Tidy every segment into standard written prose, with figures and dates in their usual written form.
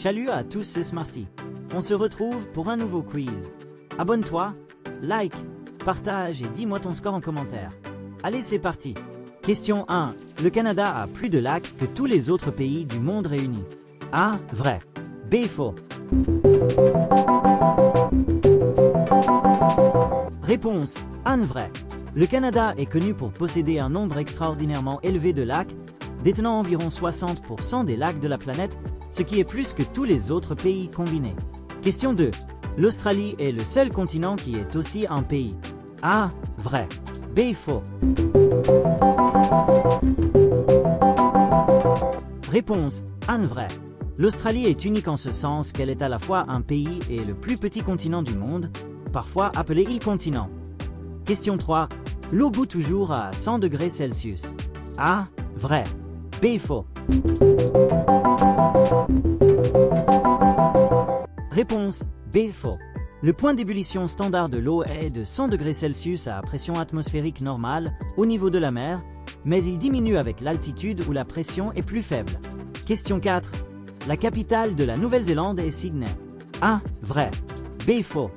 Salut à tous, c'est Smarty. On se retrouve pour un nouveau quiz. Abonne-toi, like, partage et dis-moi ton score en commentaire. Allez, c'est parti. Question 1. Le Canada a plus de lacs que tous les autres pays du monde réunis. A. Vrai. B. Faux. Réponse. A. Vrai. Le Canada est connu pour posséder un nombre extraordinairement élevé de lacs, détenant environ 60% des lacs de la planète, ce qui est plus que tous les autres pays combinés. Question 2. L'Australie est le seul continent qui est aussi un pays. A. Vrai. B. Faux. Réponse. A. Vrai. L'Australie est unique en ce sens qu'elle est à la fois un pays et le plus petit continent du monde, parfois appelé île continent. Question 3. L'eau bout toujours à 100 degrés Celsius. A. Vrai. B. Faux. Réponse. B. Faux. Le point d'ébullition standard de l'eau est de 100 degrés Celsius à pression atmosphérique normale au niveau de la mer, mais il diminue avec l'altitude où la pression est plus faible. Question 4. La capitale de la Nouvelle-Zélande est Sydney. A. Vrai. B. Faux.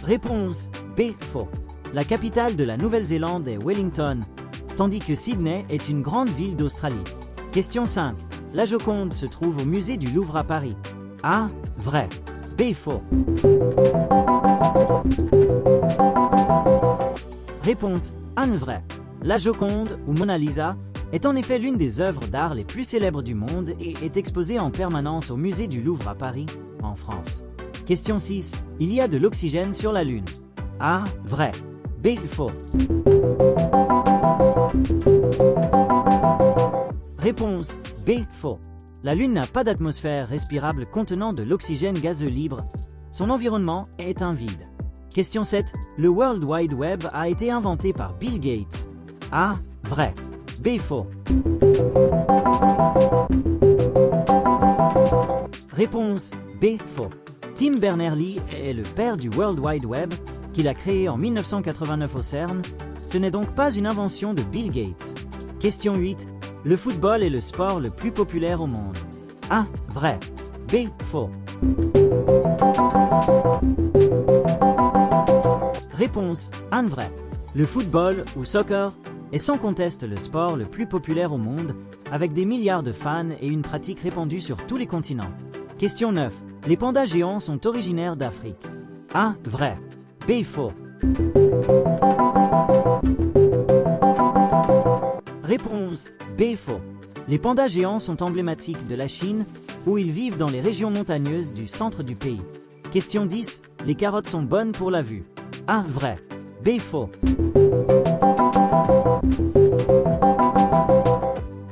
Réponse. B. Faux. La capitale de la Nouvelle-Zélande est Wellington, tandis que Sydney est une grande ville d'Australie. Question 5. La Joconde se trouve au musée du Louvre à Paris. A. Vrai. B. Faux. Réponse. A. Vrai. La Joconde, ou Mona Lisa, est en effet l'une des œuvres d'art les plus célèbres du monde et est exposée en permanence au musée du Louvre à Paris, en France. Question 6. Il y a de l'oxygène sur la Lune. A. Vrai. B. Faux. Réponse. B. Faux. La Lune n'a pas d'atmosphère respirable contenant de l'oxygène gazeux libre. Son environnement est un vide. Question 7. Le World Wide Web a été inventé par Bill Gates. A. Vrai. B. Faux. Réponse. B. Faux. Tim Berners-Lee est le père du World Wide Web, qu'il a créé en 1989 au CERN. Ce n'est donc pas une invention de Bill Gates. Question 8. Le football est le sport le plus populaire au monde. A. Vrai. B. Faux. Réponse. A. Vrai. Le football, ou soccer, est sans conteste le sport le plus populaire au monde, avec des milliards de fans et une pratique répandue sur tous les continents. Question 9. Les pandas géants sont originaires d'Afrique. A. Vrai. B. Faux. Réponse. B. Faux. Les pandas géants sont emblématiques de la Chine, où ils vivent dans les régions montagneuses du centre du pays. Question 10. Les carottes sont bonnes pour la vue. A. Vrai. B. Faux.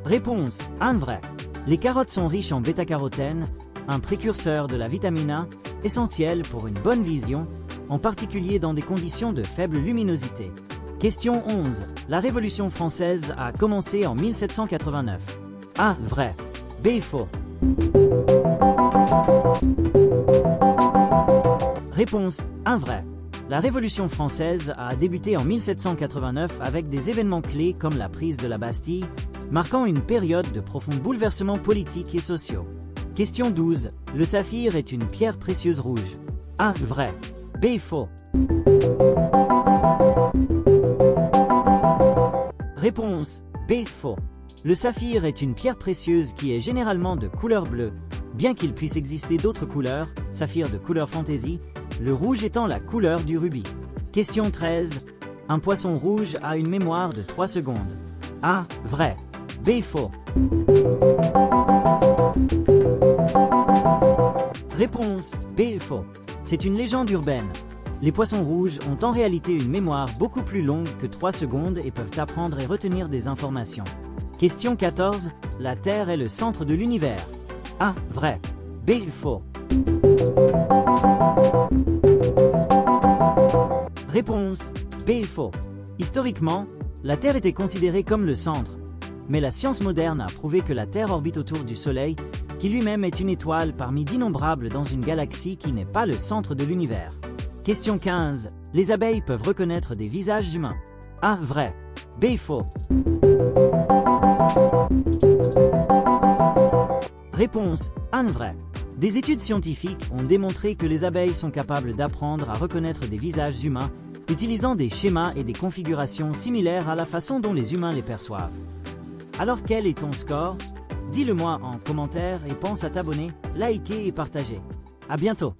Réponse. A. Vrai. Les carottes sont riches en bêta-carotène, un précurseur de la vitamine A, essentiel pour une bonne vision, en particulier dans des conditions de faible luminosité. Question 11. La Révolution française a commencé en 1789. A. Vrai. B. Faux. Réponse. A. Vrai. La Révolution française a débuté en 1789 avec des événements clés comme la prise de la Bastille, marquant une période de profonds bouleversements politiques et sociaux. Question 12. Le saphir est une pierre précieuse rouge. A. Vrai. B. Faux. Réponse. B. Faux. Le saphir est une pierre précieuse qui est généralement de couleur bleue, bien qu'il puisse exister d'autres couleurs, saphir de couleur fantaisie, le rouge étant la couleur du rubis. Question 13. Un poisson rouge a une mémoire de 3 secondes. A. Vrai. B. Faux. Réponse. B. Faux. C'est une légende urbaine. Les poissons rouges ont en réalité une mémoire beaucoup plus longue que 3 secondes et peuvent apprendre et retenir des informations. Question 14. La Terre est le centre de l'univers. A. Vrai. B. Faux. Réponse. B. Faux. Historiquement, la Terre était considérée comme le centre, mais la science moderne a prouvé que la Terre orbite autour du Soleil, qui lui-même est une étoile parmi d'innombrables dans une galaxie qui n'est pas le centre de l'univers. Question 15. Les abeilles peuvent reconnaître des visages humains. A. Vrai. B. Faux. Réponse: Anne vrai. Des études scientifiques ont démontré que les abeilles sont capables d'apprendre à reconnaître des visages humains, utilisant des schémas et des configurations similaires à la façon dont les humains les perçoivent. Alors quel est ton score? Dis-le moi en commentaire et pense à t'abonner, liker et partager. À bientôt!